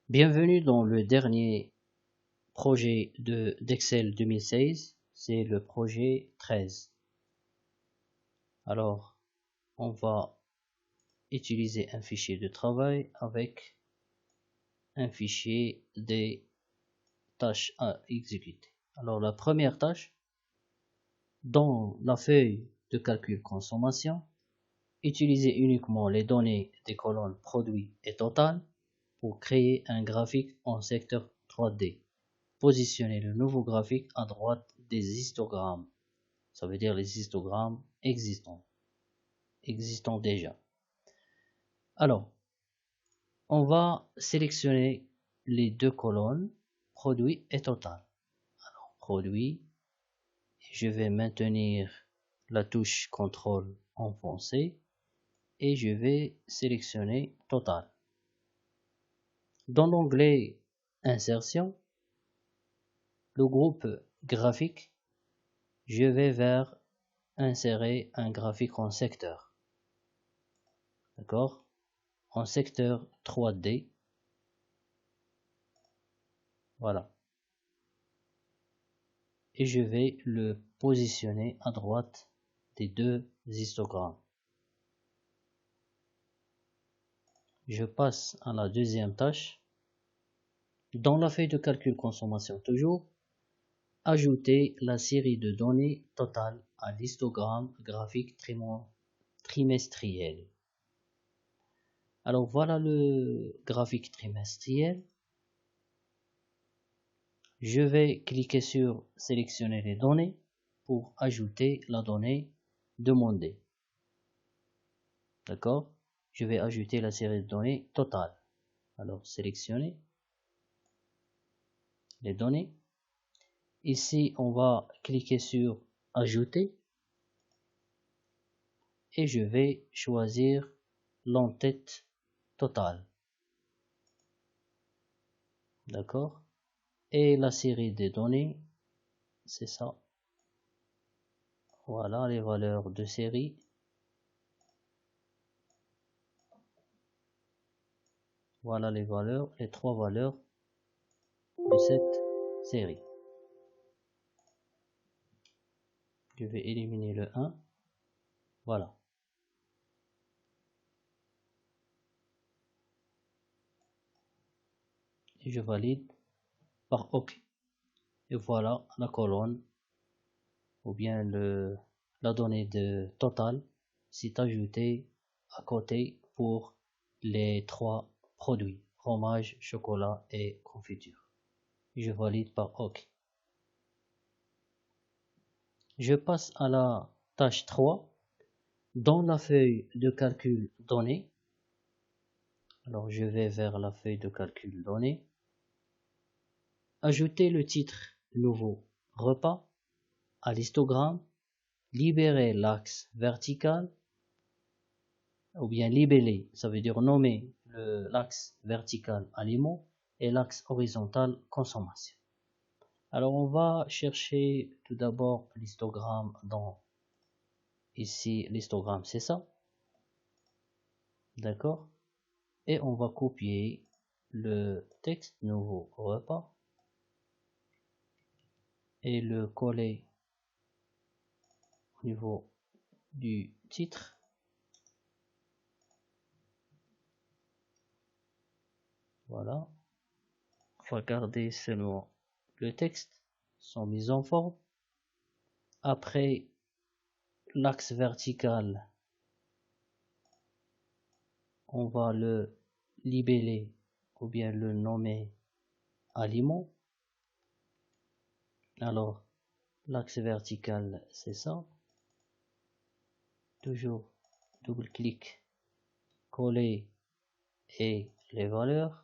Bienvenue dans le dernier projet d'Excel 2016, c'est le projet 13. Alors, on va utiliser un fichier de travail avec un fichier des tâches à exécuter. Alors, la première tâche, dans la feuille de calcul consommation, utilisez uniquement les données des colonnes produit et total pour créer un graphique en secteur 3D. Positionnez le nouveau graphique à droite des histogrammes. Ça veut dire les histogrammes existants déjà. Alors, on va sélectionner les deux colonnes, produit et total. Alors, produit, je vais maintenir la touche contrôle enfoncée et je vais sélectionner total. Dans l'onglet insertion, le groupe graphique, je vais vers insérer un graphique en secteur. D'accord? En secteur 3D. Voilà. Et je vais le positionner à droite des deux histogrammes. Je passe à la deuxième tâche. Dans la feuille de calcul consommation toujours, ajouter la série de données totales à l'histogramme graphique trimestriel. Alors voilà le graphique trimestriel. Je vais cliquer sur sélectionner les données pour ajouter la donnée demandée. D'accord? Je vais ajouter la série de données totale. Alors sélectionner les données. Ici, on va cliquer sur ajouter et je vais choisir l'entête totale. D'accord? Et la série des données, c'est ça. Voilà les valeurs de série. Voilà les valeurs, les trois valeurs de cette série. Je vais éliminer le 1. Voilà. Et je valide par OK. Et voilà la colonne ou bien la donnée de total s'est ajoutée à côté pour les trois produits, fromage, chocolat et confiture. Je valide par OK. Je passe à la tâche 3. Dans la feuille de calcul données, alors je vais vers la feuille de calcul données, ajouter le titre nouveau repas à l'histogramme, libérer l'axe vertical, ou bien libeller, ça veut dire nommer l'axe vertical aliment et l'axe horizontal consommation. Alors on va chercher tout d'abord l'histogramme dans ici l'histogramme c'est ça, d'accord, et on va copier le texte nouveau repas et le coller au niveau du titre. Voilà, on va garder seulement le texte, sont mis en forme. Après l'axe vertical, on va le libeller ou bien le nommer aliment. Alors l'axe vertical c'est ça, toujours double-clic, coller et les valeurs,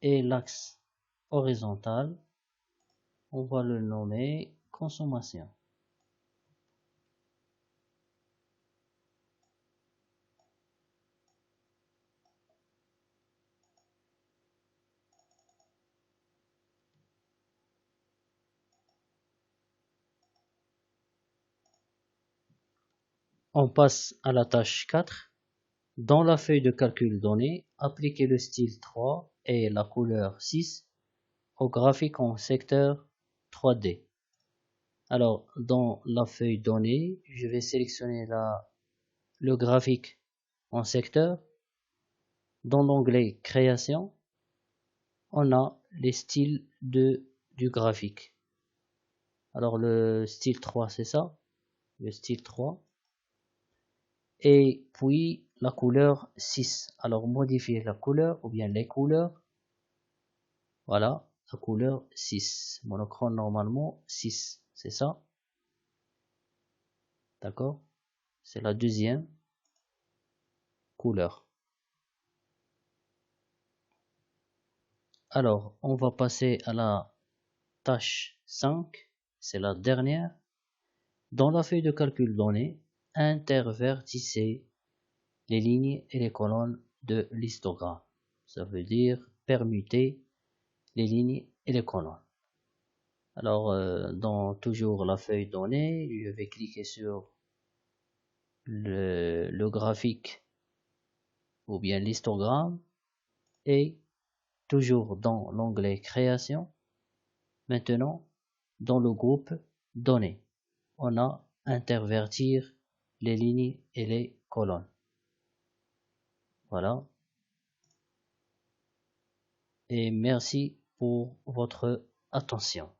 et l'axe horizontal on va le nommer consommation. On passe à la tâche 4. Dans la feuille de calcul donnée, appliquez le style 3 et la couleur 6 au graphique en secteur 3D. Alors, dans la feuille donnée, je vais sélectionner le graphique en secteur. Dans l'onglet Création, on a les styles du graphique. Alors, le style 3, c'est ça, le style 3. Et puis, la couleur 6. Alors, modifier la couleur ou bien les couleurs. Voilà, la couleur 6. Monochrome normalement 6, c'est ça. D'accord? C'est la deuxième couleur. Alors, on va passer à la tâche 5. C'est la dernière. Dans la feuille de calcul donnée, intervertissez les lignes et les colonnes de l'histogramme. Ça veut dire permuter les lignes et les colonnes. Alors, dans toujours la feuille donnée, je vais cliquer sur le graphique ou bien l'histogramme et toujours dans l'onglet création. Maintenant, dans le groupe données, on a intervertir les lignes et les colonnes. Voilà. Et merci pour votre attention.